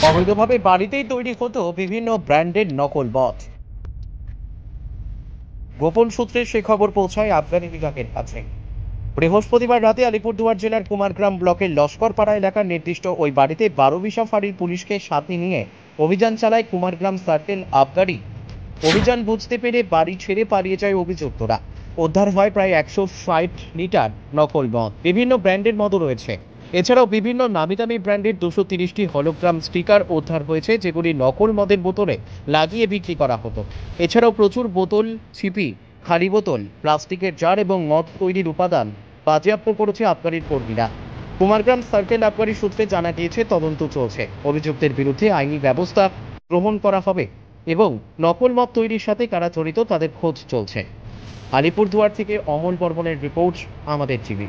অবৈধভাবে বাড়িতেই তৈরি হতো বিভিন্ন ব্র্যান্ডের নকল মদ। গোপন সূত্রে সে খবর পৌঁছায় আবগারি বিভাগের কাছে। বৃহস্পতিবার রাতে আলিপুরদুয়ার জেলার কুমারগ্রাম ব্লকের লস্করপাড়া এলাকার নির্দিষ্ট ওই বাড়িতে 12 ফাঁড়ির পুলিশকে সাথে নিয়ে অভিযান চালায় কুমারগ্রাম সার্কেল আবগারি। অভিযান বুঝতে পেরে বাড়ি ছেড়ে পালিয়ে যায় অভিযুক্তরা। উদ্ধার হয় প্রায় 160 লিটার নকল মদ। বিভিন্ন ব্র্যান্ডের মদও রয়েছে। এছাড়াও বিভিন্ন নামি দামি ব্র্যান্ডের 230টি হলোগ্রাম স্টিকার উদ্ধার হয়েছে, যেগুলি নকল মদের বোতলে লাগিয়ে বিক্রি করা হতো। এছাড়াও প্রচুর বোতল, ছিপি, খালি বোতল, প্লাস্টিকের জার এবং মদ তৈরির উপাদান বাজেয়াপ্ত করেছে আবগারির কর্মীরা। কুমারগ্রাম সার্কেল আবগারি সূত্রে জানা গিয়েছে তদন্ত চলছে, অভিযুক্তের বিরুদ্ধে আইনি ব্যবস্থা গ্রহণ করা হবে এবং নকল মদ তৈরির সাথে কারা জড়িত তাদের খোঁজ চলছে। আলিপুরদুয়ার থেকে অমল বর্মনের রিপোর্ট, আমাদের টিভি।